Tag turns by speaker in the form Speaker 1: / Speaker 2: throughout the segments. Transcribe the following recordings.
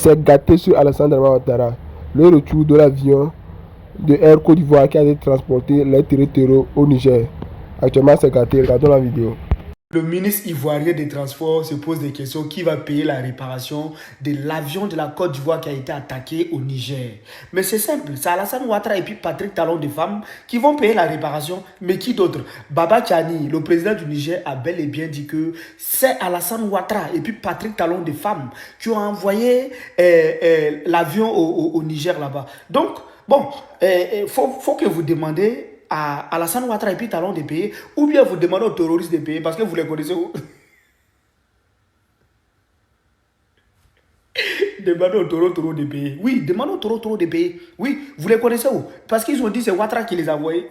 Speaker 1: s'est gâté sur Alassane Dramane Ouattara. Le retour de l'avion de Air Côte d'Ivoire qui a été transporté les terreaux au Niger. Actuellement, c'est gâté. Regardons la vidéo.
Speaker 2: Le ministre ivoirien des Transports se pose des questions. Qui va payer la réparation de l'avion de la Côte d'Ivoire qui a été attaqué au Niger? Mais c'est simple, c'est Alassane Ouattara et puis Patrick Talon de Femmes qui vont payer la réparation. Mais qui d'autre? Baba Tchani, le président du Niger, a bel et bien dit que c'est Alassane Ouattara et puis Patrick Talon de Femmes qui ont envoyé l'avion au Niger là-bas. Donc, bon, faut que vous demandez à Alassane Ouattara et puis Talon de payer, ou bien vous demandez aux terroristes de payer parce que vous les connaissez. Demandez aux taureaux de payer. Oui, demandez aux taureaux de payer. Oui, vous les connaissez où? Parce qu'ils ont dit c'est Ouattara qui les a envoyés.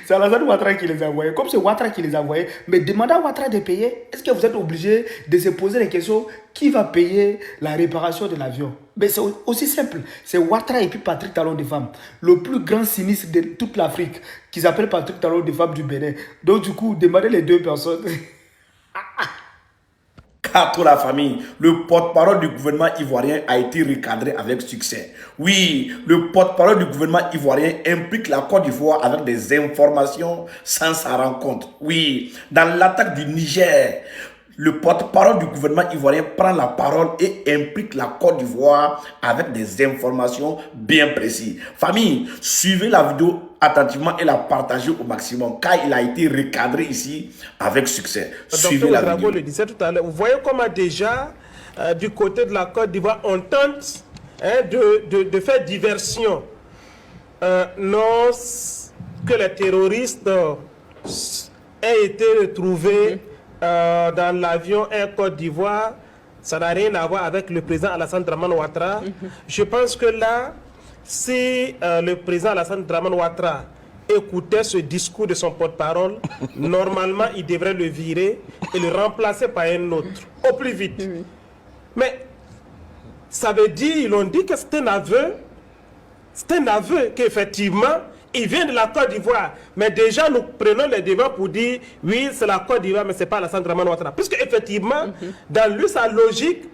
Speaker 2: C'est Alassane Ouattara qui les a envoyés. Comme c'est Ouattara qui les a envoyés, mais demandez à Ouattara de payer. Est-ce que vous êtes obligé de se poser les questions? Qui va payer la réparation de l'avion? Mais c'est aussi simple. C'est Ouattara et puis Patrick Talon de Femmes. Le plus grand sinistre de toute l'Afrique, qui s'appelle Patrick Talon de Femmes du Bénin. Donc du coup, demandez les deux personnes.
Speaker 3: Car pour la famille, le porte-parole du gouvernement ivoirien a été recadré avec succès. Oui, le porte-parole du gouvernement ivoirien implique la Côte d'Ivoire avec des informations sans sa rencontre. Oui, dans l'attaque du Niger, le porte-parole du gouvernement ivoirien prend la parole et implique la Côte d'Ivoire avec des informations bien précises. Famille, suivez la vidéo attentivement et la partagez au maximum car il a été recadré ici avec succès. Suivez la vidéo.
Speaker 4: Le disait tout à l'heure, vous voyez comment déjà du côté de la Côte d'Ivoire on tente de faire diversion. Non que les terroristes aient été retrouvés dans l'avion Air Côte d'Ivoire, ça n'a rien à voir avec le président Alassane Dramane Ouattara. Je pense que là, si le président Alassane Dramane Ouattara écoutait ce discours de son porte-parole, normalement, il devrait le virer et le remplacer par un autre, au plus vite. Mais ça veut dire, ils ont dit que c'est un aveu qu'effectivement, il vient de la Côte d'Ivoire. Mais déjà, nous prenons les devants pour dire, oui, c'est la Côte d'Ivoire, mais ce n'est pas Alassane Dramane Ouattara. Puisque effectivement, dans sa logique,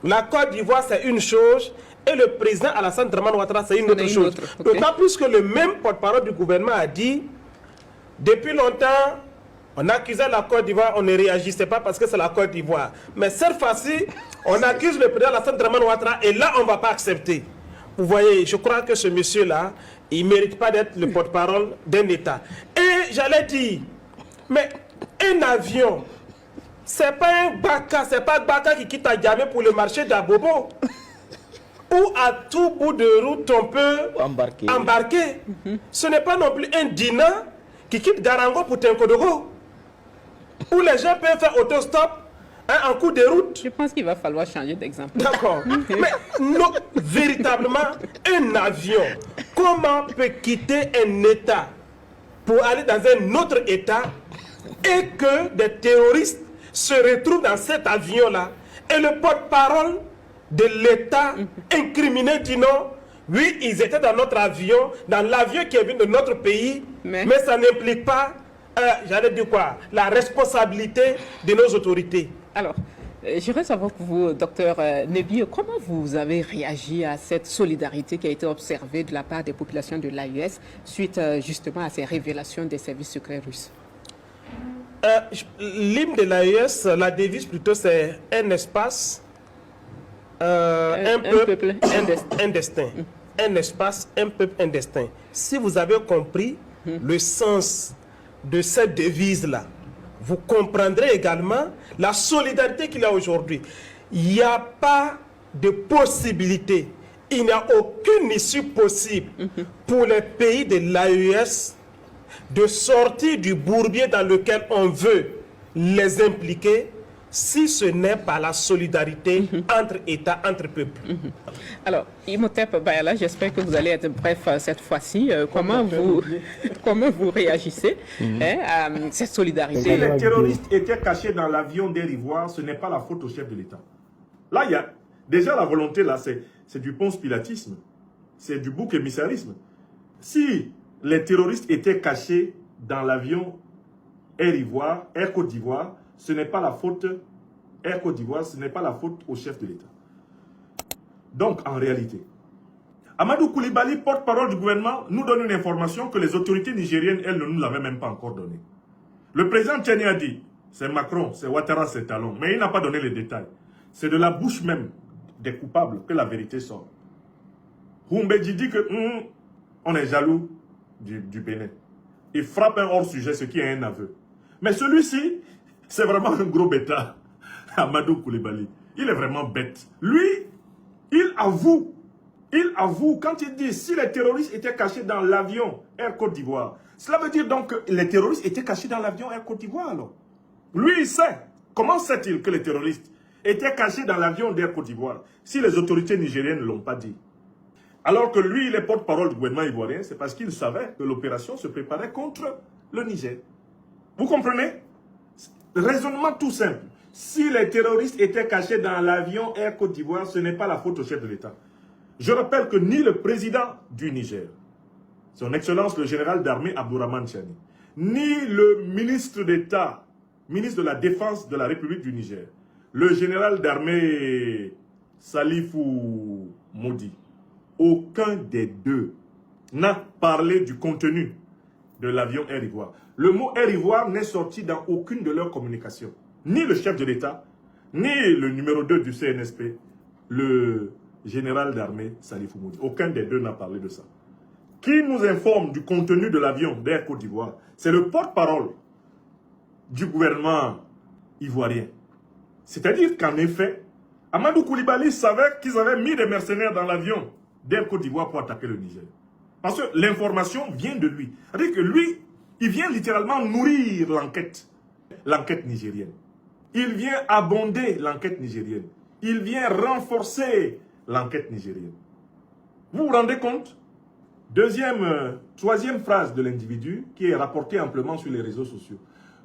Speaker 4: la Côte d'Ivoire, c'est une chose, et le président Alassane Dramane Ouattara, c'est une autre chose. D'autant plus que le même porte-parole du gouvernement a dit, depuis longtemps, on accusait la Côte d'Ivoire, on ne réagissait pas parce que c'est la Côte d'Ivoire. Mais cette fois-ci, on accuse le président Alassane Dramane Ouattara, et là, on ne va pas accepter. Vous voyez, je crois que ce monsieur-là, il ne mérite pas d'être le porte-parole d'un État. Et j'allais dire, mais un avion, c'est pas un Baka, c'est pas Baka qui quitte à Djamé pour le marché d'Abobo. Où à tout bout de route on peut embarquer. Ce n'est pas non plus un Dina qui quitte Garango pour Tenkodogo. Où les gens peuvent faire autostop en cours de route.
Speaker 5: Je pense qu'il va falloir changer d'exemple.
Speaker 4: D'accord. Mais non, véritablement, un avion, comment peut quitter un État pour aller dans un autre État et que des terroristes se retrouvent dans cet avion-là et le porte-parole de l'État incriminé dit non, oui, ils étaient dans notre avion, dans l'avion qui est venu de notre pays, mais ça n'implique pas, j'allais dire quoi, la responsabilité de nos autorités.
Speaker 5: Alors, je voudrais savoir que vous, docteur Nebi, comment vous avez réagi à cette solidarité qui a été observée de la part des populations de l'AES suite justement à ces révélations des services secrets russes?
Speaker 4: L'hymne de l'AES, la devise plutôt, c'est un espace, un peuple, un destin. Un espace, un peuple, un destin. Si vous avez compris le sens de cette devise-là, vous comprendrez également la solidarité qu'il y a aujourd'hui. Il n'y a pas de possibilité, il n'y a aucune issue possible pour les pays de l'AES de sortir du bourbier dans lequel on veut les impliquer si ce n'est pas la solidarité entre États, entre peuples.
Speaker 5: Alors, Imhotep Bayala, j'espère que vous allez être bref cette fois-ci. Comment vous réagissez à cette solidarité?
Speaker 6: Si les terroristes étaient cachés dans l'avion d'Air Ivoire, ce n'est pas la faute au chef de l'État. Là, il y a déjà la volonté, là, c'est du ponce-pilatisme, c'est du bouc émissarisme. Si les terroristes étaient cachés dans l'avion Air Ivoire, Air Côte d'Ivoire, ce n'est pas la faute Air Côte d'Ivoire, ce n'est pas la faute au chef de l'État. Donc, en réalité, Amadou Koulibaly, porte-parole du gouvernement, nous donne une information que les autorités nigériennes, elles, ne nous l'avaient même pas encore donnée. Le président Tchani a dit, c'est Macron, c'est Ouattara, c'est Talon, mais il n'a pas donné les détails. C'est de la bouche même des coupables que la vérité sort. Humbedji dit que on est jaloux du Bénin. Il frappe un hors-sujet, ce qui est un aveu. Mais celui-ci, c'est vraiment un gros bêta. Amadou Koulibaly. Il est vraiment bête. Lui, il avoue quand il dit si les terroristes étaient cachés dans l'avion Air Côte d'Ivoire, cela veut dire donc que les terroristes étaient cachés dans l'avion Air Côte d'Ivoire alors. Lui, il sait. Comment sait-il que les terroristes étaient cachés dans l'avion d'Air Côte d'Ivoire si les autorités nigériennes ne l'ont pas dit? Alors que lui, il est porte-parole du gouvernement ivoirien, c'est parce qu'il savait que l'opération se préparait contre le Niger. Vous comprenez? Raisonnement tout simple. Si les terroristes étaient cachés dans l'avion Air Côte d'Ivoire, ce n'est pas la faute au chef de l'État. Je rappelle que ni le président du Niger, son Excellence le général d'armée Abdourahmane Tchani, ni le ministre d'État, ministre de la Défense de la République du Niger, le général d'armée Salifou Modi, aucun des deux n'a parlé du contenu de l'avion Air Ivoire. Le mot Air Ivoire n'est sorti dans aucune de leurs communications. Ni le chef de l'État, ni le numéro 2 du CNSP, le général d'armée Salifou Modi. Aucun des deux n'a parlé de ça. Qui nous informe du contenu de l'avion d'Air Côte d'Ivoire? C'est le porte-parole du gouvernement ivoirien. C'est-à-dire qu'en effet, Amadou Koulibaly savait qu'ils avaient mis des mercenaires dans l'avion d'Air Côte d'Ivoire pour attaquer le Niger. Parce que l'information vient de lui. C'est-à-dire que lui, il vient littéralement nourrir l'enquête nigérienne. Il vient abonder l'enquête nigérienne. Il vient renforcer l'enquête nigérienne. Vous vous rendez compte? Troisième phrase de l'individu qui est rapportée amplement sur les réseaux sociaux.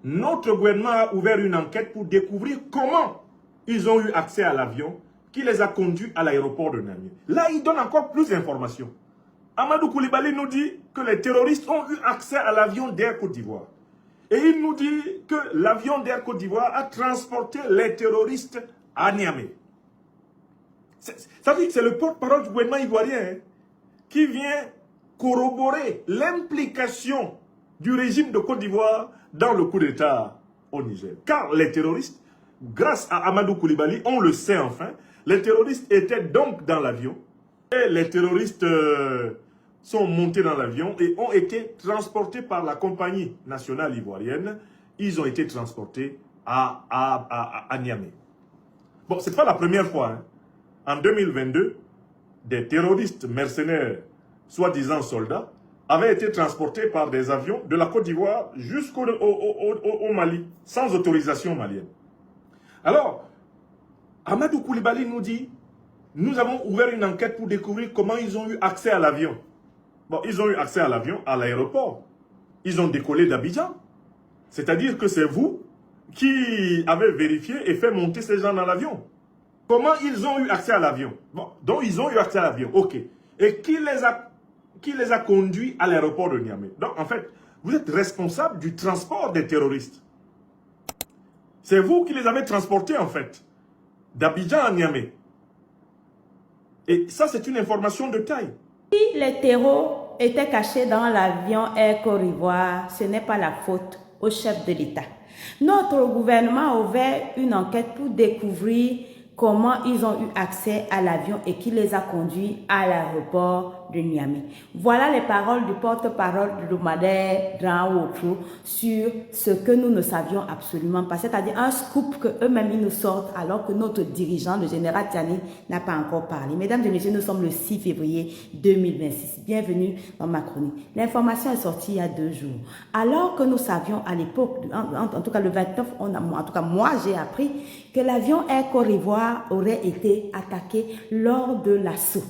Speaker 6: Notre gouvernement a ouvert une enquête pour découvrir comment ils ont eu accès à l'avion qui les a conduits à l'aéroport de Niamey. Là, il donne encore plus d'informations. Amadou Koulibaly nous dit que les terroristes ont eu accès à l'avion d'Air Côte d'Ivoire. Et il nous dit que l'avion d'Air Côte d'Ivoire a transporté les terroristes à Niamey. Ça veut dire que c'est le porte-parole du gouvernement ivoirien qui vient corroborer l'implication du régime de Côte d'Ivoire dans le coup d'État au Niger. Car les terroristes, grâce à Amadou Koulibaly, on le sait enfin, les terroristes étaient donc dans l'avion. Et les terroristes sont montés dans l'avion et ont été transportés par la compagnie nationale ivoirienne. Ils ont été transportés à Niamey. Bon, ce n'est pas la première fois. En 2022, des terroristes mercenaires, soi-disant soldats, avaient été transportés par des avions de la Côte d'Ivoire jusqu'au Mali, sans autorisation malienne. Alors, Amadou Koulibaly nous dit, nous avons ouvert une enquête pour découvrir comment ils ont eu accès à l'avion. Bon, ils ont eu accès à l'avion à l'aéroport. Ils ont décollé d'Abidjan. C'est-à-dire que c'est vous qui avez vérifié et fait monter ces gens dans l'avion. Comment ils ont eu accès à l'avion? Bon, donc ils ont eu accès à l'avion, ok. Et qui les a conduits à l'aéroport de Niamey? Donc en fait, vous êtes responsable du transport des terroristes. C'est vous qui les avez transportés en fait, d'Abidjan à Niamey. Et ça, c'est une information de taille.
Speaker 7: Si les terreaux étaient cachés dans l'avion Air Côte d'Ivoire, ce n'est pas la faute au chef de l'État. Notre gouvernement a ouvert une enquête pour découvrir comment ils ont eu accès à l'avion et qui les a conduits à l'aéroport de Niamey. Voilà les paroles du porte-parole du Domadère Dran-Wotro sur ce que nous ne savions absolument pas, c'est-à-dire un scoop que eux-mêmes ils nous sortent alors que notre dirigeant, le général Tchani, n'a pas encore parlé. Mesdames et messieurs, nous sommes le 6 février 2026. Bienvenue dans ma chronique. L'information est sortie il y a 2 jours. Alors que nous savions à l'époque, en tout cas le 29, en tout cas moi j'ai appris que l'avion Air Côte d'Ivoire aurait été attaqué lors de l'assaut.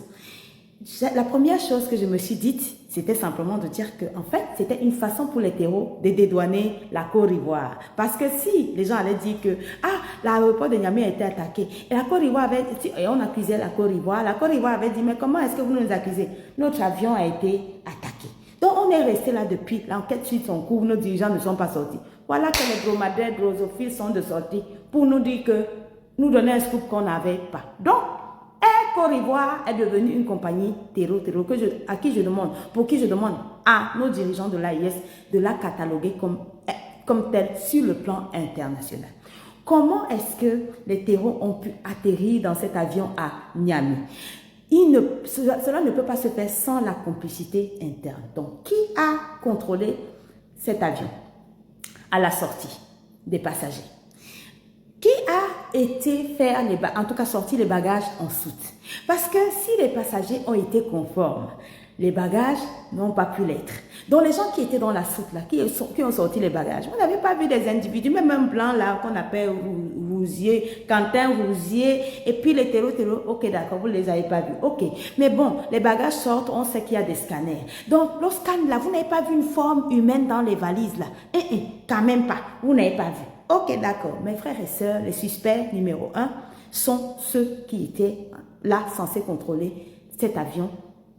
Speaker 7: La première chose que je me suis dite, c'était simplement de dire que, en fait, c'était une façon pour les terreaux de dédouaner la Côte d'Ivoire. Parce que si les gens allaient dire que, l'aéroport de Niamey a été attaqué, et la Côte d'Ivoire avait, et on accusait la Côte d'Ivoire avait dit, mais comment est-ce que vous nous accusez? Notre avion a été attaqué. Donc, on est resté là depuis, l'enquête suit son cours, nos dirigeants ne sont pas sortis. Voilà que les dromadaires drosophiles sont de sortie pour nous dire que nous donner un scoop qu'on n'avait pas. Donc, Air Côte d'Ivoire est devenue une compagnie terreau à qui je demande, pour qui je demande à nos dirigeants de l'AIS de la cataloguer comme telle sur le plan international. Comment est-ce que les terreaux ont pu atterrir dans cet avion à Niamey? Cela ne peut pas se faire sans la complicité interne. Donc, qui a contrôlé cet avion à la sortie des passagers? Qui a été faire en tout cas sortir les bagages en soute? Parce que si les passagers ont été conformes, les bagages n'ont pas pu l'être. Donc les gens qui étaient dans la soute là, qui ont sorti les bagages, vous n'avez pas vu des individus, même un blanc là qu'on appelle Rousier, Quentin Rousier, et puis les terreaux, ok d'accord, vous ne les avez pas vus, ok. Mais bon, les bagages sortent, on sait qu'il y a des scanners. Donc le scan là, vous n'avez pas vu une forme humaine dans les valises là? Quand même pas, vous n'avez pas vu. Ok d'accord, mes frères et sœurs, les suspects numéro 1 sont ceux qui étaient là censés contrôler cet avion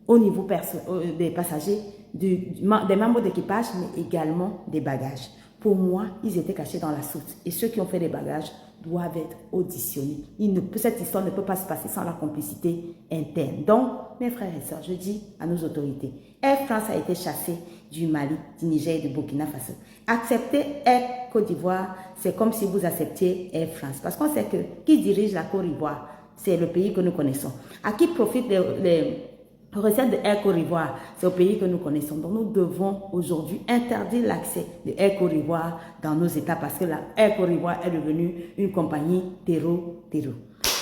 Speaker 7: au niveau des passagers, des membres d'équipage, mais également des bagages. Pour moi, ils étaient cachés dans la soute. Et ceux qui ont fait les bagages doivent être auditionnés. Cette histoire ne peut pas se passer sans la complicité interne. Donc, mes frères et sœurs, je dis à nos autorités, Air France a été chassée du Mali, du Niger et du Burkina Faso. Accepter Air Côte d'Ivoire, c'est comme si vous acceptiez Air France. Parce qu'on sait que qui dirige la Côte d'Ivoire, c'est le pays que nous connaissons. À qui profitent les recettes de Air Côte d'Ivoire, c'est au pays que nous connaissons. Donc nous devons aujourd'hui interdire l'accès de Air Côte d'Ivoire dans nos États parce que la Air Côte d'Ivoire est devenue une compagnie terreau.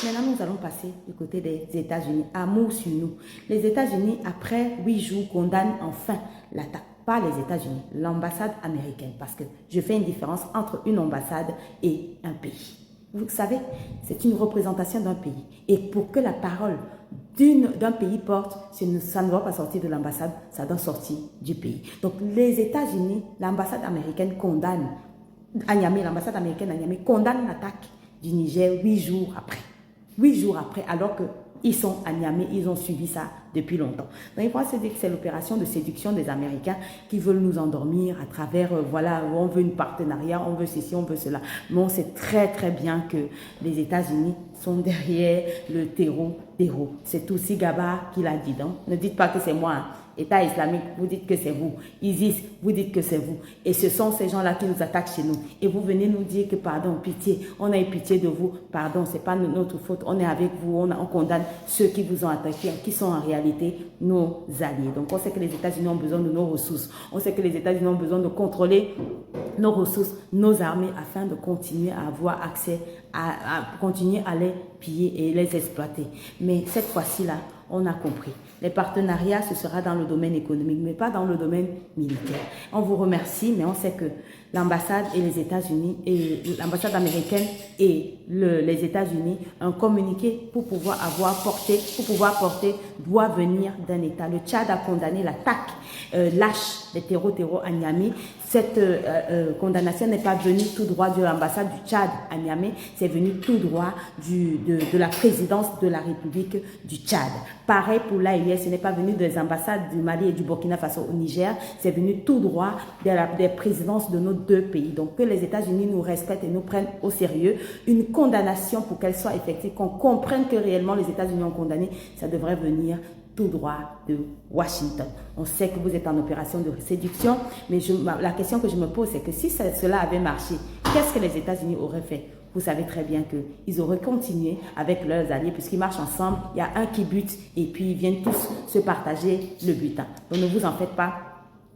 Speaker 7: Maintenant, nous allons passer du côté des États-Unis. Amour sur nous. Les États-Unis, après 8 jours, condamnent enfin l'attaque. Pas les États-Unis, l'ambassade américaine. Parce que je fais une différence entre une ambassade et un pays. Vous savez, c'est une représentation d'un pays. Et pour que la parole d'un pays porte, ça ne doit pas sortir de l'ambassade, ça doit sortir du pays. Donc les États-Unis, l'ambassade américaine condamne à Niamey, l'ambassade américaine à Niamey condamne l'attaque du Niger 8 jours après. 8 jours après, alors qu'ils sont à Niamey, ils ont suivi ça depuis longtemps. Donc il faut se dire que c'est l'opération de séduction des Américains qui veulent nous endormir à travers, voilà, on veut une partenariat, on veut ceci, on veut cela. Mais on sait très très bien que les États-Unis sont derrière le terreau. C'est aussi Gaba qui l'a dit. Donc ne dites pas que c'est moi. Hein. État islamique, vous dites que c'est vous. ISIS, vous dites que c'est vous. Et ce sont ces gens-là qui nous attaquent chez nous. Et vous venez nous dire que pardon, pitié, on a eu pitié de vous. Pardon, c'est pas notre faute. On est avec vous, on condamne ceux qui vous ont attaqué, qui sont en réalité nos alliés. Donc on sait que les États-Unis ont besoin de nos ressources. On sait que les États-Unis ont besoin de contrôler nos ressources, nos armées, afin de continuer à avoir accès, à continuer à les piller et les exploiter. Mais cette fois-ci-là, on a compris. Les partenariats, ce sera dans le domaine économique, mais pas dans le domaine militaire. On vous remercie, mais on sait que l'ambassade et les États-Unis, et l'ambassade américaine et les États-Unis, un communiqué pour pouvoir porter doit venir d'un État. Le Tchad a condamné l'attaque lâche des terreaux à Niamey. Cette condamnation n'est pas venue tout droit de l'ambassade du Tchad à Niamey, c'est venu tout droit de la présidence de la République du Tchad. Pareil pour l'AIS, ce n'est pas venu des ambassades du Mali et du Burkina Faso au Niger, c'est venu tout droit des présidences de nos deux pays. Donc que les États-Unis nous respectent et nous prennent au sérieux. Une condamnation, pour qu'elle soit effective, qu'on comprenne que réellement les États-Unis ont condamné, ça devrait venir tout droit de Washington. On sait que vous êtes en opération de séduction, mais la question que je me pose, c'est que si cela avait marché, qu'est-ce que les États-Unis auraient fait? Vous savez très bien qu'ils auraient continué avec leurs alliés, puisqu'ils marchent ensemble, il y a un qui bute, et puis ils viennent tous se partager le butin. Donc ne vous en faites pas.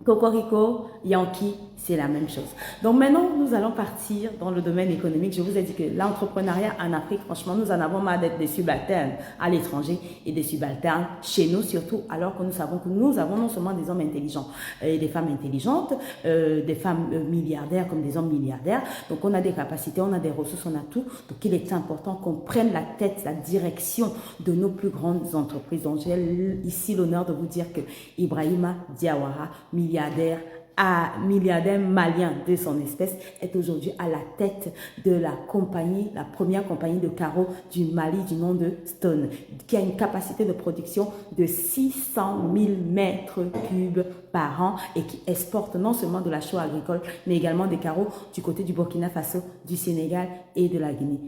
Speaker 7: Cocorico, Yankee, c'est la même chose. Donc maintenant, nous allons partir dans le domaine économique. Je vous ai dit que l'entrepreneuriat en Afrique, franchement, nous en avons marre d'être des subalternes à l'étranger et des subalternes chez nous, surtout alors que nous savons que nous avons non seulement des hommes intelligents et des femmes intelligentes, des femmes milliardaires comme des hommes milliardaires. Donc on a des capacités, on a des ressources, on a tout. Donc il est important qu'on prenne la tête, la direction de nos plus grandes entreprises. Donc j'ai ici l'honneur de vous dire que Ibrahima Diawara, milliardaire malien de son espèce, est aujourd'hui à la tête de la première compagnie de carreaux du Mali du nom de Stone, qui a une capacité de production de 600 000 mètres cubes par an et qui exporte non seulement de la chaux agricole, mais également des carreaux du côté du Burkina Faso, du Sénégal et de la Guinée.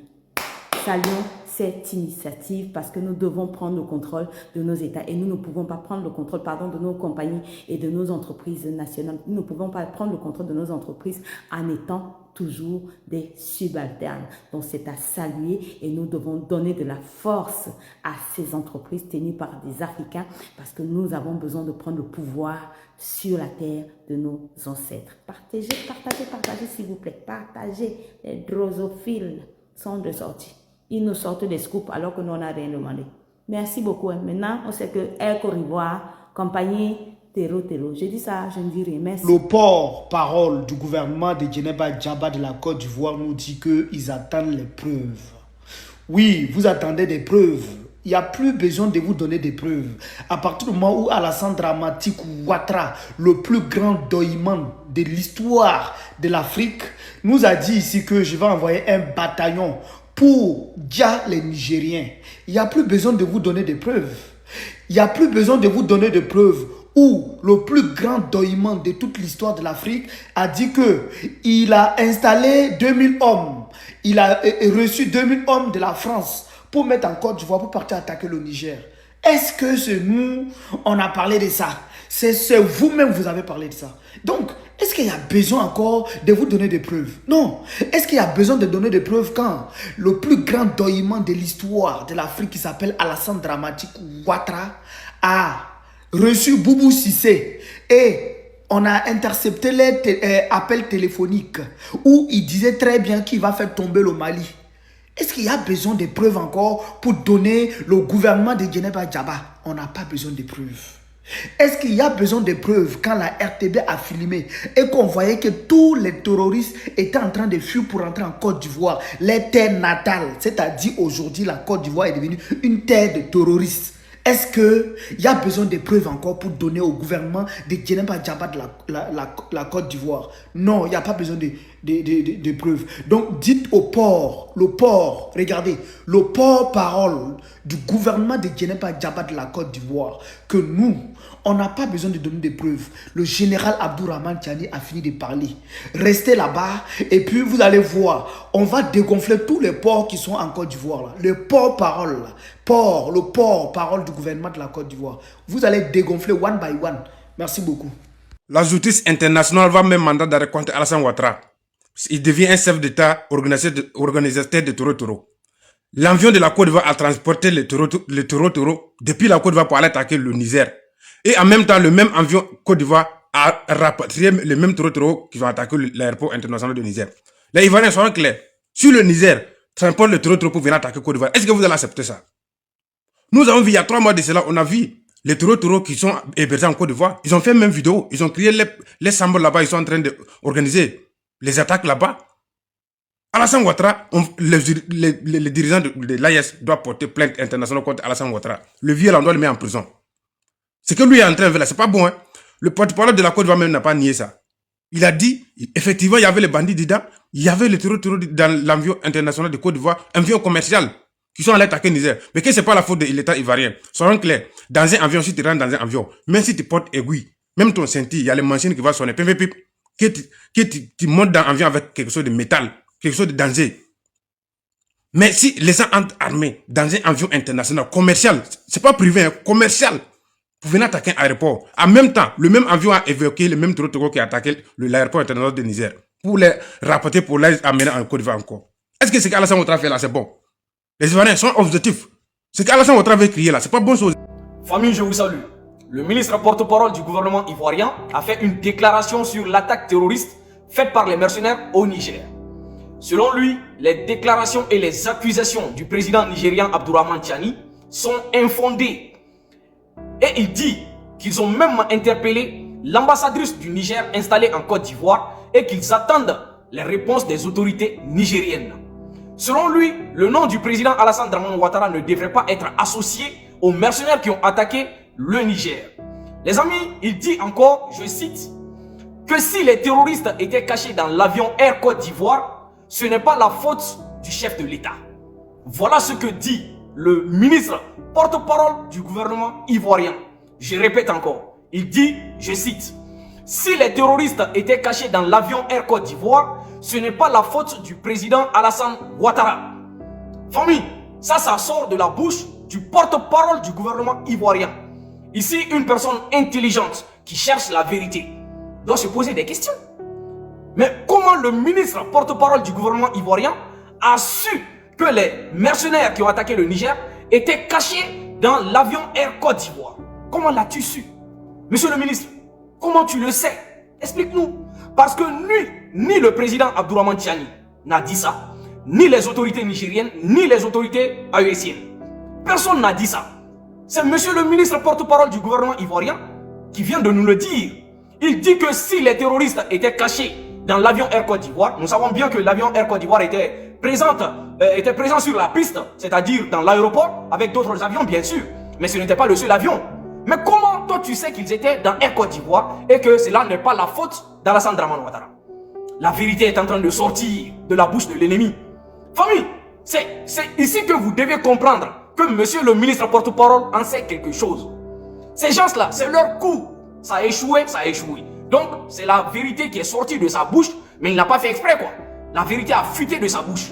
Speaker 7: saluons cette initiative parce que nous devons prendre le contrôle de nos États et nous ne pouvons pas prendre le contrôle de nos compagnies et de nos entreprises nationales. Nous ne pouvons pas prendre le contrôle de nos entreprises en étant toujours des subalternes. Donc c'est à saluer et nous devons donner de la force à ces entreprises tenues par des Africains parce que nous avons besoin de prendre le pouvoir sur la terre de nos ancêtres. Partagez, partagez, partagez s'il vous plaît. Partagez. Les drosophiles sont de sortie. Ils nous sortent des scoops alors que nous n'avons rien demandé. Merci beaucoup. Maintenant, on sait que Air Côte d'Ivoire, compagnie Terro. Je dis ça, je ne dis rien. Merci.
Speaker 2: Le porte-parole du gouvernement de Djeneba Djaba de la Côte d'Ivoire nous dit qu'ils attendent les preuves. Oui, vous attendez des preuves. Il n'y a plus besoin de vous donner des preuves. À partir du moment où Alassane Dramane Ouattara, le plus grand doïman de l'histoire de l'Afrique, nous a dit ici que je vais envoyer un bataillon pour dire les Nigériens. Il n'y a plus besoin de vous donner des preuves. Il n'y a plus besoin de vous donner des preuves où le plus grand doïman de toute l'histoire de l'Afrique a dit qu'il a installé 2000 hommes. Il a reçu 2000 hommes de la France pour mettre en Côte d'Ivoire, pour partir attaquer le Niger. Est-ce que c'est nous, on a parlé de ça? C'est vous-même, vous avez parlé de ça. Donc, est-ce qu'il y a besoin encore de vous donner des preuves? Non. Est-ce qu'il y a besoin de donner des preuves quand le plus grand doïman de l'histoire de l'Afrique, qui s'appelle Alassane Dramane Ouattara, a reçu Boubou Cissé et on a intercepté les appels téléphoniques où il disait très bien qu'il va faire tomber le Mali? Est-ce qu'il y a besoin de preuves encore pour donner le gouvernement de Djeneba Djaba? On n'a pas besoin de preuves. Est-ce qu'il y a besoin de preuves quand la RTB a filmé et qu'on voyait que tous les terroristes étaient en train de fuir pour entrer en Côte d'Ivoire, les terres natales, c'est-à-dire aujourd'hui la Côte d'Ivoire est devenue une terre de terroristes? Est-ce qu'il y a besoin de preuves encore pour donner au gouvernement de Djeneba Djaba de la Côte d'Ivoire? Non, il n'y a pas besoin de preuves. Donc, dites au port, regardez, le porte-parole du gouvernement de Djeneba Djaba de la Côte d'Ivoire, que nous, on n'a pas besoin de donner des preuves. Le général Abdourahmane Tiani a fini de parler. Restez là-bas et puis vous allez voir, on va dégonfler tous les ports qui sont en Côte d'Ivoire. Le porte-parole, le porte-parole du gouvernement de la Côte d'Ivoire. Vous allez dégonfler one by one. Merci beaucoup.
Speaker 8: La justice internationale va même mandat d'arrêt contre Alassane Ouattara. Il devient un chef d'État organisateur de Toro. L'avion de la Côte d'Ivoire a transporté les Toro depuis la Côte d'Ivoire pour aller attaquer le Niger. Et en même temps, le même avion Côte d'Ivoire a rapatrié les mêmes Toro qui vont attaquer l'aéroport international de Niger. Les Ivoiriens sont clairs. Si le Niger transporte le Toro pour venir attaquer Côte d'Ivoire, est-ce que vous allez accepter ça? Nous avons vu il y a 3 mois de cela, on a vu les Toro qui sont hébergés en Côte d'Ivoire. Ils ont fait même vidéo. Ils ont crié les sambos là-bas. Ils sont en train d'organiser les attaques là-bas. Alassane Ouattara, les dirigeants de l'AES doivent porter plainte internationale contre Alassane Ouattara. Le vieux, on doit le mettre en prison. Ce que lui est en train de faire là, c'est pas bon. Hein? Le porte-parole de la Côte d'Ivoire même n'a pas nié ça. Il a dit, effectivement, il y avait les bandits dedans, il y avait les terroristes dans l'avion international de Côte d'Ivoire, un avion commercial, qui sont allés attaquer Niger. Mais que c'est pas la faute de l'État ivoirien. Soyons clairs. Dans un avion, si tu rentres dans un avion, même si tu portes aiguille, même ton ceinture, il y a les machines qui vont sonner, que tu montes dans un avion avec quelque chose de métal, quelque chose de danger. Mais si les gens entrent armés dans un avion international, commercial, c'est pas privé, hein, commercial, pour venir attaquer un aéroport. En même temps, le même avion a évoqué le même Toro qui a attaqué l'aéroport international de Niger. Pour les rapporter, pour les amener en Côte d'Ivoire encore. Est-ce que ce qu'Alassane Ouattara fait là, c'est bon? Les Ivoiriens sont objectifs. Ce qu'Alassane Ouattara veut crier là, c'est pas bonne chose.
Speaker 9: Famille, je vous salue. Le ministre porte-parole du gouvernement ivoirien a fait une déclaration sur l'attaque terroriste faite par les mercenaires au Niger. Selon lui, les déclarations et les accusations du président nigérian Abdourahmane Tiani sont infondées. Et il dit qu'ils ont même interpellé l'ambassadrice du Niger installée en Côte d'Ivoire et qu'ils attendent les réponses des autorités nigériennes. Selon lui, le nom du président Alassane Dramane Ouattara ne devrait pas être associé aux mercenaires qui ont attaqué le Niger. Les amis, il dit encore, je cite, que si les terroristes étaient cachés dans l'avion Air Côte d'Ivoire, ce n'est pas la faute du chef de l'État. Voilà ce que dit le ministre porte-parole du gouvernement ivoirien. Je répète encore, il dit, je cite, si les terroristes étaient cachés dans l'avion Air Côte d'Ivoire, ce n'est pas la faute du président Alassane Ouattara. Famille, ça sort de la bouche du porte-parole du gouvernement ivoirien. Ici, une personne intelligente qui cherche la vérité doit se poser des questions. Mais comment le ministre porte-parole du gouvernement ivoirien a su que les mercenaires qui ont attaqué le Niger étaient cachés dans l'avion Air Côte d'Ivoire? Comment l'as-tu su? Monsieur le ministre, comment tu le sais? Explique-nous. Parce que ni le président Abdourahmane Tiani n'a dit ça, ni les autorités nigériennes, ni les autorités haïtiennes. Personne n'a dit ça. C'est monsieur le ministre porte-parole du gouvernement ivoirien qui vient de nous le dire. Il dit que si les terroristes étaient cachés dans l'avion Air Côte d'Ivoire, nous savons bien que l'avion Air Côte d'Ivoire était présent sur la piste, c'est-à-dire dans l'aéroport, avec d'autres avions bien sûr. Mais ce n'était pas le seul avion. Mais comment toi tu sais qu'ils étaient dans Air Côte d'Ivoire et que cela n'est pas la faute d'Alassane Dramane Ouattara? La vérité est en train de sortir de la bouche de l'ennemi. Famille, c'est ici que vous devez comprendre que monsieur le ministre porte-parole en sait quelque chose. Ces gens-là, c'est leur coup. Ça a échoué, ça a échoué. Donc, c'est la vérité qui est sortie de sa bouche, mais il n'a pas fait exprès quoi. La vérité a fuité de sa bouche.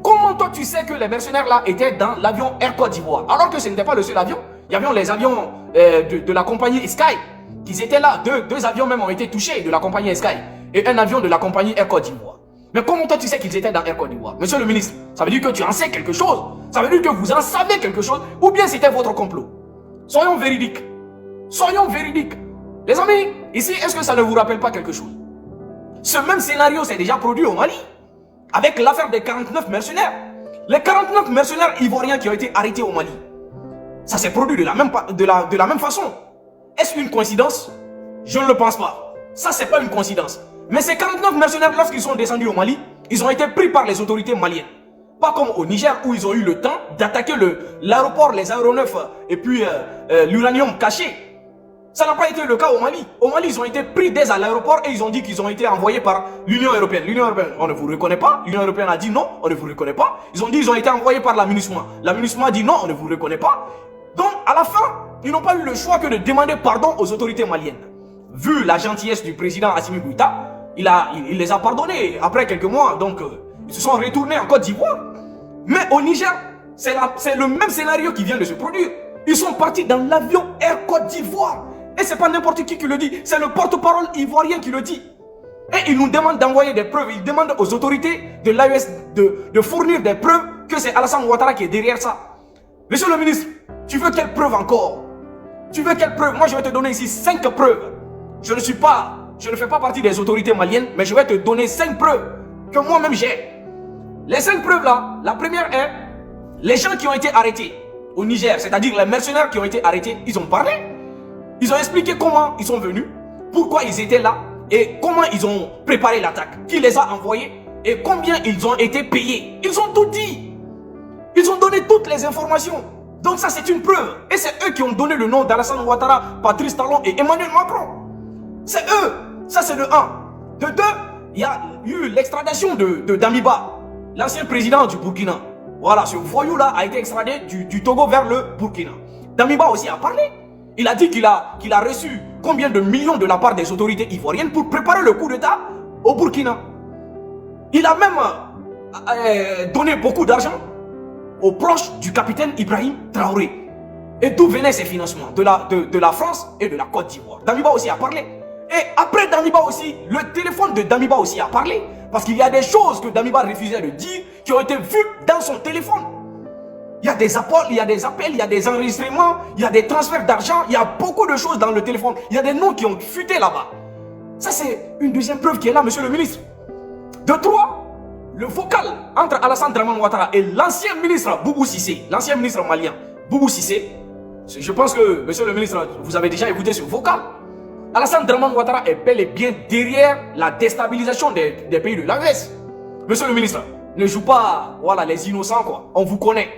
Speaker 9: Comment toi tu sais que les mercenaires là étaient dans l'avion Air Côte d'Ivoire alors que ce n'était pas le seul avion? Il y avait les avions de la compagnie Sky qui étaient là. Deux avions même ont été touchés de la compagnie Sky et un avion de la compagnie Air Côte d'Ivoire. Mais comment toi tu sais qu'ils étaient dans Air Côte d'Ivoire? Monsieur le ministre, ça veut dire que tu en sais quelque chose. Ça veut dire que vous en savez quelque chose ou bien c'était votre complot. Soyons véridiques. Soyons véridiques. Les amis, ici, est-ce que ça ne vous rappelle pas quelque chose? Ce même scénario s'est déjà produit au Mali avec l'affaire des 49 mercenaires. Les 49 mercenaires ivoiriens qui ont été arrêtés au Mali. Ça s'est produit de la même façon. Est-ce une coïncidence? Je ne le pense pas. Ça, c'est pas une coïncidence. Mais ces 49 mercenaires, lorsqu'ils sont descendus au Mali, ils ont été pris par les autorités maliennes. Pas comme au Niger où ils ont eu le temps d'attaquer l'aéroport, les aéronefs et puis l'uranium caché. Ça n'a pas été le cas au Mali. Au Mali, ils ont été pris dès à l'aéroport et ils ont dit qu'ils ont été envoyés par l'Union européenne. L'Union européenne, on ne vous reconnaît pas. L'Union européenne a dit non, on ne vous reconnaît pas. Ils ont dit qu'ils ont été envoyés par la MINUSMA. La MINUSMA a dit non, on ne vous reconnaît pas. Donc, à la fin, ils n'ont pas eu le choix que de demander pardon aux autorités maliennes. Vu la gentillesse du président Assimi Goïta, il les a pardonnés après quelques mois. Donc, ils se sont retournés en Côte d'Ivoire. Mais au Niger, c'est le même scénario qui vient de se produire. Ils sont partis dans l'avion Air Côte d'Ivoire. Et c'est pas n'importe qui le dit, c'est le porte-parole ivoirien qui le dit. Et il nous demande d'envoyer des preuves, il demande aux autorités de l'AES de fournir des preuves que c'est Alassane Ouattara qui est derrière ça. Monsieur le ministre, tu veux quelle preuve encore? Tu veux quelle preuve? Moi je vais te donner ici 5 preuves. Je ne fais pas partie des autorités maliennes, mais je vais te donner 5 preuves que moi-même j'ai. Les 5 preuves là, la première est, les gens qui ont été arrêtés au Niger, c'est-à-dire les mercenaires qui ont été arrêtés, ils ont parlé. Ils ont expliqué comment ils sont venus, pourquoi ils étaient là et comment ils ont préparé l'attaque, qui les a envoyés et combien ils ont été payés. Ils ont tout dit. Ils ont donné toutes les informations. Donc ça c'est une preuve. Et c'est eux qui ont donné le nom d'Alassane Ouattara, Patrice Talon et Emmanuel Macron. C'est eux. Ça c'est de 1. De 2, il y a eu l'extradition de Damiba, l'ancien président du Burkina. Voilà, ce voyou-là a été extradé du Togo vers le Burkina. Damiba aussi a parlé. Il a dit qu'il a reçu combien de millions de la part des autorités ivoiriennes pour préparer le coup d'État au Burkina. Il a même donné beaucoup d'argent aux proches du capitaine Ibrahim Traoré. Et d'où venaient ces financements? De la France et de la Côte d'Ivoire. Damiba aussi a parlé. Et après Damiba aussi, le téléphone de Damiba aussi a parlé. Parce qu'il y a des choses que Damiba refusait de dire qui ont été vues dans son téléphone. Il y a des appels, il y a des enregistrements, il y a des transferts d'argent, il y a beaucoup de choses dans le téléphone. Il y a des noms qui ont fuité là-bas. Ça, c'est une deuxième preuve qui est là, monsieur le ministre. De 3, le vocal entre Alassane Dramane Ouattara et l'ancien ministre Boubou Cissé, l'ancien ministre malien Boubou Cissé. Je pense que, monsieur le ministre, vous avez déjà écouté ce vocal. Alassane Dramane Ouattara est bel et bien derrière la déstabilisation des pays de l'AES. Monsieur le ministre, ne joue pas voilà, les innocents, quoi. On vous connaît.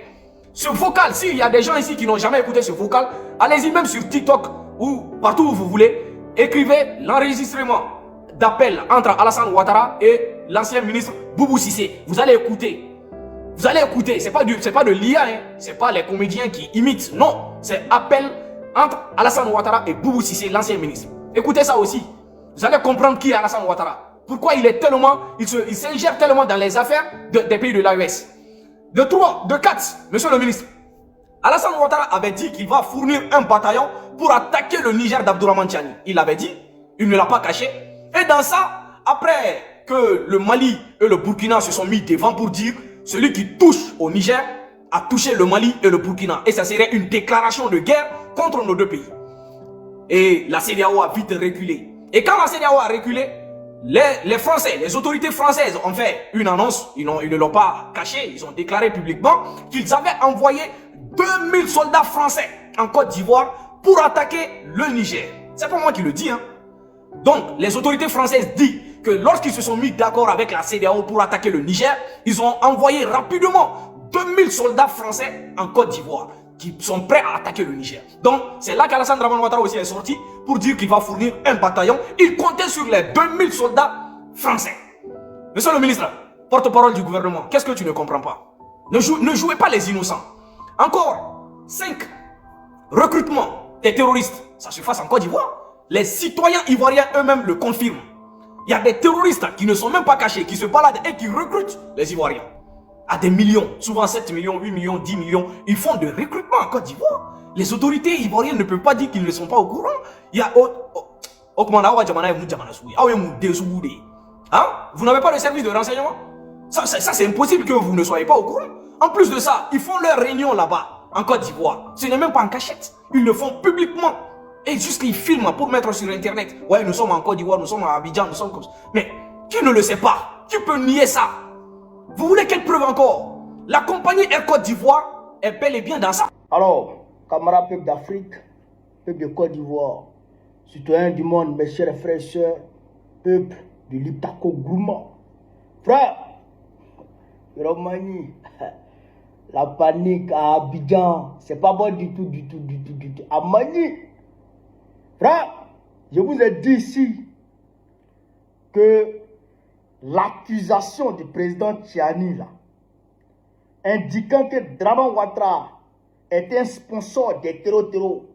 Speaker 9: Ce vocal, s'il y a des gens ici qui n'ont jamais écouté ce vocal, allez-y même sur TikTok ou partout où vous voulez, écrivez l'enregistrement d'appel entre Alassane Ouattara et l'ancien ministre Boubou Cissé. Vous allez écouter. Vous allez écouter. C'est pas de l'IA, hein. C'est pas les comédiens qui imitent. Non, c'est appel entre Alassane Ouattara et Boubou Cissé, l'ancien ministre. Écoutez ça aussi. Vous allez comprendre qui est Alassane Ouattara. Pourquoi il s'ingère tellement dans les affaires des pays de l'AES. De 3, de 4, monsieur le ministre. Alassane Ouattara avait dit qu'il va fournir un bataillon pour attaquer le Niger d'Abdourahmane Tiani. Il l'avait dit, il ne l'a pas caché. Et dans ça, après que le Mali et le Burkina se sont mis devant pour dire celui qui touche au Niger a touché le Mali et le Burkina. Et ça serait une déclaration de guerre contre nos deux pays. Et la CEDEAO a vite reculé. Et quand la CEDEAO a reculé, les Français, les autorités françaises ont fait une annonce, ils ne l'ont pas caché, ils ont déclaré publiquement qu'ils avaient envoyé 2000 soldats français en Côte d'Ivoire pour attaquer le Niger. C'est pas moi qui le dis, hein. Donc, les autorités françaises disent que lorsqu'ils se sont mis d'accord avec la CEDEAO pour attaquer le Niger, ils ont envoyé rapidement 2000 soldats français en Côte d'Ivoire qui sont prêts à attaquer le Niger. Donc, c'est là qu'Alassane Dramane Ouattara aussi est sorti pour dire qu'il va fournir un bataillon. Il comptait sur les 2000 soldats français. Monsieur le ministre, porte-parole du gouvernement, qu'est-ce que tu ne comprends pas? Ne jouez pas les innocents. Encore 5 recrutements des terroristes. Ça se passe en Côte d'Ivoire. Les citoyens ivoiriens eux-mêmes le confirment. Il y a des terroristes qui ne sont même pas cachés, qui se baladent et qui recrutent les Ivoiriens. À des millions, souvent 7 millions, 8 millions, 10 millions. Ils font de recrutement en Côte d'Ivoire. Les autorités ivoiriennes ne peuvent pas dire qu'ils ne sont pas au courant. Il y a... Vous n'avez pas de service de renseignement? Ça c'est impossible que vous ne soyez pas au courant. En plus de ça, ils font leur réunion là-bas, en Côte d'Ivoire. Ce n'est même pas en cachette. Ils le font publiquement. Et juste ils filment pour mettre sur Internet. Ouais, nous sommes en Côte d'Ivoire, nous sommes à Abidjan, nous sommes comme ça. Mais qui ne le sait pas? Qui peut nier ça? Vous voulez quelle preuve encore? La compagnie Air Côte d'Ivoire est bel et bien dans ça.
Speaker 2: Alors, camarades peuple d'Afrique, peuple de Côte d'Ivoire, citoyens du monde, mes chers frères et sœurs, peuple de l'Iptako Gourmand. Frère, Romani, la panique à Abidjan, c'est pas bon du tout. À Mani, frère, je vous ai dit ici que l'accusation du président Tiani là, indiquant que Dramane Ouattara est un sponsor des terreaux,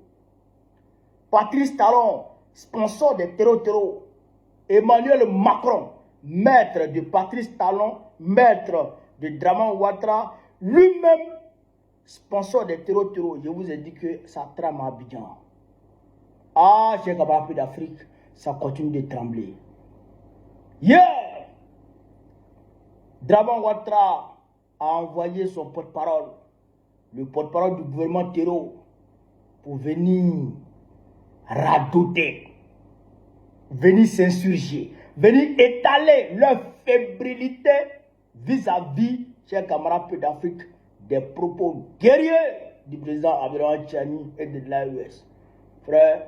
Speaker 2: Patrice Talon, sponsor des terreaux, Emmanuel Macron, maître de Patrice Talon, maître de Dramane Ouattara, lui-même sponsor des terreaux, je vous ai dit que ça trame à Abidjan. Ah, j'ai camarades d'Afrique, ça continue de trembler. Yeah! Dramane Ouattara a envoyé son porte-parole, le porte-parole du gouvernement terreau, pour venir radoter, venir s'insurger, venir étaler leur fébrilité vis-à-vis, chers camarades d'Afrique, des propos guerriers du président Abdourahmane Tiani et de l'AES. Frère,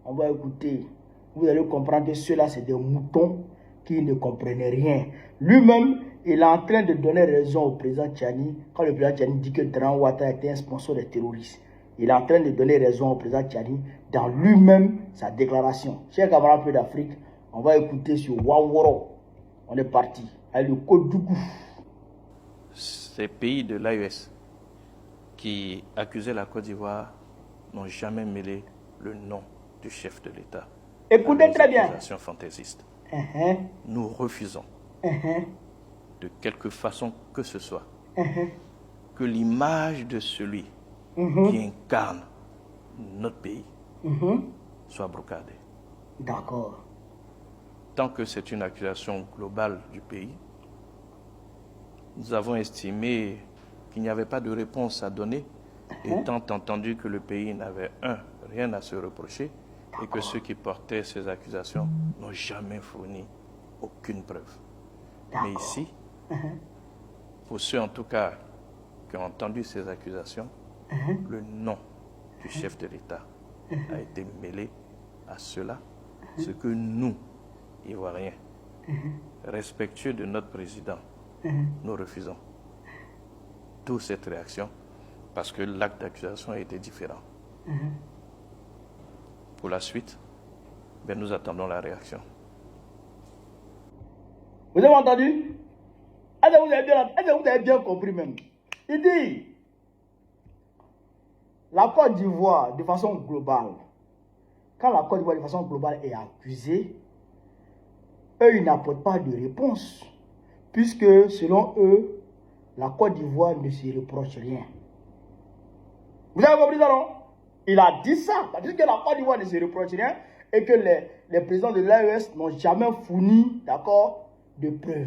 Speaker 2: on va écouter. Vous allez comprendre que ceux-là, c'est des moutons qui ne comprenaient rien. Lui-même, il est en train de donner raison au président Tiani quand le président Tiani dit que Dramane Ouattara était un sponsor des terroristes. Il est en train de donner raison au président Tiani dans lui-même sa déclaration. Chers camarades d'Afrique, on va écouter sur Waworo. On est parti. Avec le code du coup.
Speaker 10: Ces pays de l'AES qui accusaient la Côte d'Ivoire n'ont jamais mêlé le nom du chef de l'État.
Speaker 2: Écoutez très bien.
Speaker 10: Fantaisiste. Nous refusons, de quelque façon que ce soit, que l'image de celui qui incarne notre pays soit brocadée.
Speaker 2: D'accord.
Speaker 10: Tant que c'est une accusation globale du pays, nous avons estimé qu'il n'y avait pas de réponse à donner, étant entendu que le pays n'avait rien à se reprocher et que ceux qui portaient ces accusations n'ont jamais fourni aucune preuve. Mais ici, pour ceux en tout cas qui ont entendu ces accusations, le nom du chef de l'État a été mêlé à cela, ce que nous, Ivoiriens, respectueux de notre président, nous refusons. D'où cette réaction, parce que l'acte d'accusation a été différent. Pour la suite, nous attendons la réaction.
Speaker 2: Vous avez entendu? Est-ce que vous avez bien compris même? Il dit, la Côte d'Ivoire, de façon globale, quand la Côte d'Ivoire de façon globale est accusée, eux, ils n'apportent pas de réponse. Puisque, selon eux, la Côte d'Ivoire ne se reproche rien. Vous avez compris ça, non? Il a dit ça, parce que la Côte d'Ivoire ne se reproche rien et que les présidents de l'AES n'ont jamais fourni, d'accord, de preuves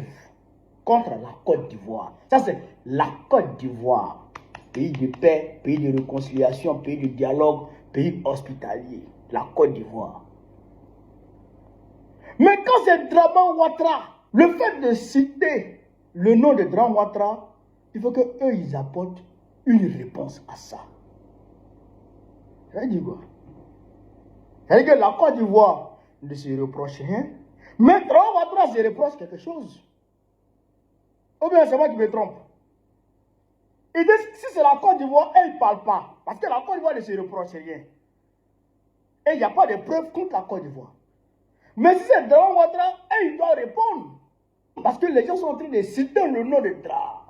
Speaker 2: contre la Côte d'Ivoire. Ça, c'est la Côte d'Ivoire. Pays de paix, pays de réconciliation, pays de dialogue, pays hospitalier. La Côte d'Ivoire. Mais quand c'est Dramane Ouattara, le fait de citer le nom de Dramane Ouattara, il faut qu'eux, ils apportent une réponse à ça. Ça veut dire quoi? Ça veut dire que la Côte d'Ivoire ne se reproche rien, mais Dramane Ouattara se reproche quelque chose. Ou bien c'est moi qui me trompe. Et si c'est la Côte d'Ivoire, elle ne parle pas. Parce que la Côte d'Ivoire ne se reproche rien. Et il n'y a pas de preuves contre la Côte d'Ivoire. Mais si c'est Dramane Ouattara, il doit répondre. Parce que les gens sont en train de citer le nom de Dra.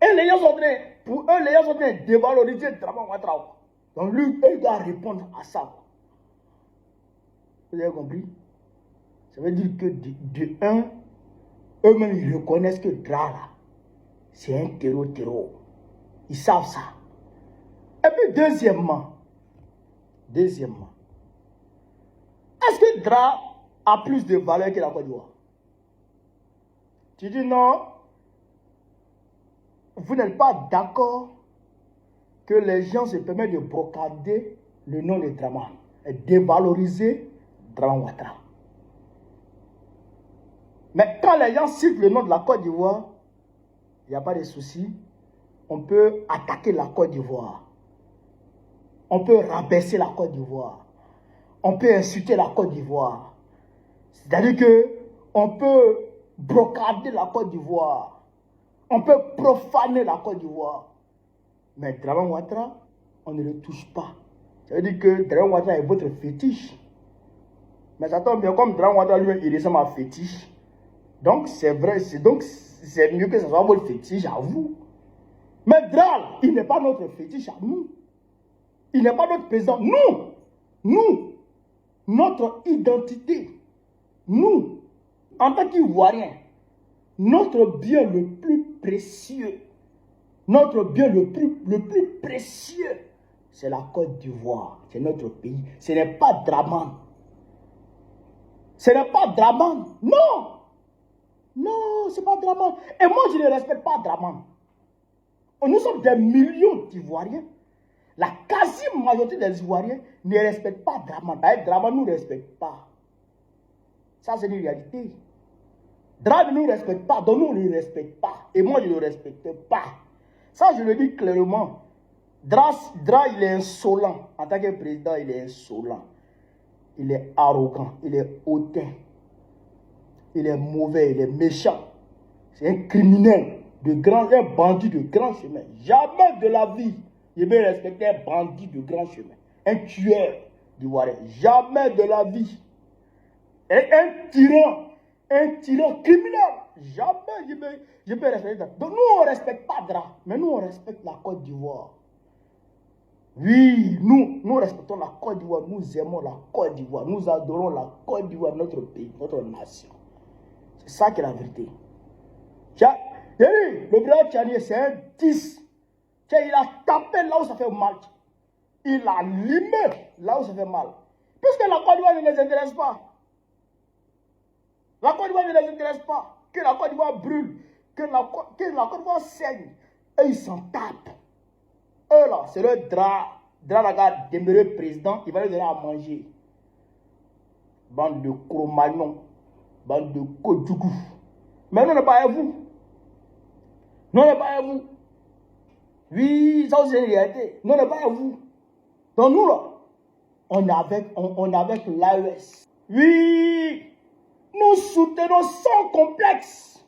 Speaker 2: Et les gens sont en train, pour eux, les gens sont en train de dévaloriser Dramane Ouattara. Donc lui, il doit répondre à ça. Vous avez compris? Ça veut dire que de un, eux-mêmes, ils reconnaissent que Dra, là, c'est un terreau. Ils savent ça. Et puis deuxièmement, est-ce que Dra a plus de valeur que la Côte d'Ivoire? Tu dis non, vous n'êtes pas d'accord que les gens se permettent de brocader le nom de Dramane et dévaloriser Dramane Ouattara. Mais quand les gens citent le nom de la Côte d'Ivoire, il n'y a pas de souci. On peut attaquer la Côte d'Ivoire. On peut rabaisser la Côte d'Ivoire. On peut insulter la Côte d'Ivoire. C'est-à-dire qu'on peut brocader la Côte d'Ivoire. On peut profaner la Côte d'Ivoire. Mais Dramane Ouattara, on ne le touche pas. Ça veut dire que Dramane Ouattara est votre fétiche. Mais ça tombe bien, comme Dramane Ouattara lui-même, il ressemble à fétiche. Donc c'est vrai, c'est mieux que ce soit votre fétiche à vous. Mais Dral, il n'est pas notre fétiche à nous. Il n'est pas notre président. Nous, notre identité, nous, en tant qu'Ivoiriens, notre bien le plus précieux, le plus précieux, c'est la Côte d'Ivoire. C'est notre pays. Ce n'est pas Dramane. Ce n'est pas Dramane. Non, ce n'est pas Dramane. Et moi, je ne respecte pas Dramane. Nous sommes des millions d'Ivoiriens. La quasi-majorité des Ivoiriens ne respectent pas Dramane. D'ailleurs, Dramane ne nous respecte pas. Ça, c'est une réalité. Dramane ne nous respecte pas, donc nous, on ne le respecte pas. Et moi, je ne le respecte pas. Ça, je le dis clairement. Dra, il est insolent. En tant que président, il est insolent. Il est arrogant, il est hautain. Il est mauvais, il est méchant. C'est un criminel, un bandit de grand chemin. Jamais de la vie, je vais respecter un bandit de grand chemin. Un tueur d'Ivoirien. Jamais de la vie. Et un tyran criminel. Jamais je vais respecter ça. Donc nous, on ne respecte pas Dra, mais nous, on respecte la Côte d'Ivoire. Oui, nous respectons la Côte d'Ivoire, nous aimons la Côte d'Ivoire, nous adorons la Côte d'Ivoire, notre pays, notre nation. C'est ça qui est la vérité. Le président Tchani, c'est un 10. Il a tapé là où ça fait mal. Il a limé là où ça fait mal. Puisque la Côte d'Ivoire ne les intéresse pas. La Côte d'Ivoire ne les intéresse pas. Que la Côte d'Ivoire brûle, que la Côte d'Ivoire saigne. Et ils s'en tapent. Eux là, c'est le Dra la demeuré président, il va leur donner à manger. Bande de Cro-Magnon, bande de Kodjougou. Mais nous, on n'est pas à vous. Nous, on n'est pas à vous. Oui, ça aussi c'est une réalité. Nous, on n'est pas à vous. Donc nous là, on est avec l'AES. Oui, nous soutenons sans complexe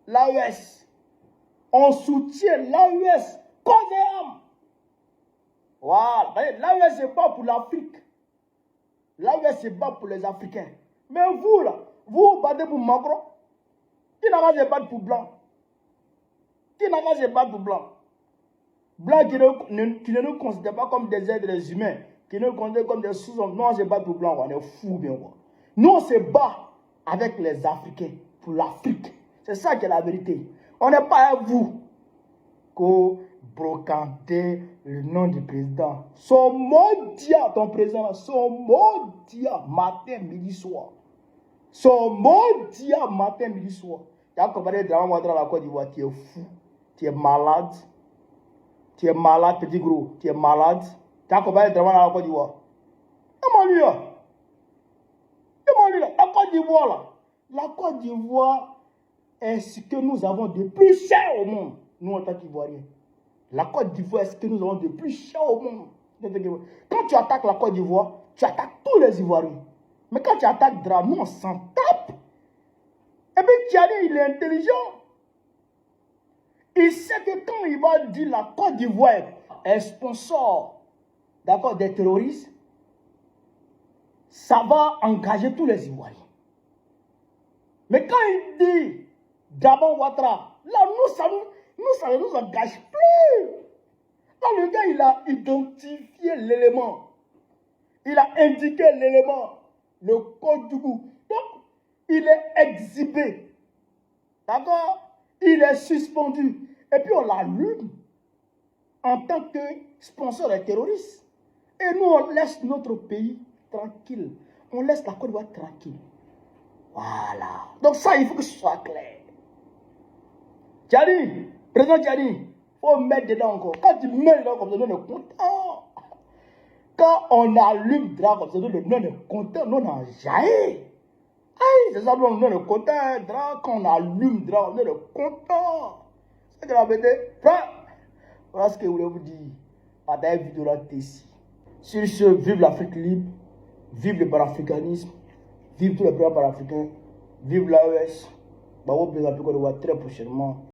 Speaker 2: l'AES. On soutient l'AES. Voilà. L'AES c'est pas pour l'Afrique. L'AES c'est pas pour les Africains. Mais vous là, vous battez pour Macron. Qui n'a pas de battre pour Blanc? Qui n'a pas de battre pour Blanc? Blanc qui ne nous considère pas comme des êtres humains, qui nous considère comme des sous-hommes. Nous on se bat pour Blanc, on est fous bien quoi. Nous on se bat avec les Africains, pour l'Afrique. C'est ça qui est la vérité. On n'est pas à vous que brocanter le nom du président. Son maudit, ton président, son maudit matin, midi, soir. Son maudit matin, midi, soir. Tu as comparé le drame dans la Côte d'Ivoire, tu es fou, tu es malade. Tu es malade, petit gros, tu es malade. Tu as comparé le drame dans la Côte d'Ivoire. Demande-lui là. Demande-lui là. La Côte d'Ivoire là. La Côte d'Ivoire est ce que nous avons de plus cher au monde, nous en tant qu'Ivoiriens. La Côte d'Ivoire est ce que nous avons de plus cher au monde. Quand tu attaques la Côte d'Ivoire, tu attaques tous les Ivoiriens. Mais quand tu attaques Dra, nous on s'en tape. Et puis Tiani, il est intelligent. Il sait que quand il va dire la Côte d'Ivoire est sponsor, d'accord, des terroristes, ça va engager tous les Ivoiriens. Mais quand il dit Dramane Ouattara, là, ça ne nous engage plus. Là, le gars, il a identifié l'élément. Il a indiqué l'élément, le code du bout. Donc, il est exhibé. D'accord? Il est suspendu. Et puis, on l'allume en tant que sponsor des terroristes. Et nous, on laisse notre pays tranquille. On laisse la Côte d'Ivoire tranquille. Voilà. Donc ça, il faut que ce soit clair. Tiani, président Tiani, il faut mettre dedans encore. Quand tu mets dedans comme ça, nous on est content. Quand on allume Dra comme ça, nous on est content, nous on a jailli. Aïe, c'est ça, nous on est content. Dra, quand on allume Dra, nous on est content. C'est que la vérité. Voilà ce que je voulais vous dire. À la vidéo de la Tessie. Sur ce, vive l'Afrique libre, vive le panafricanisme. Vive tous les pays panafricains, vive l'AES. Bah, on va très prochainement.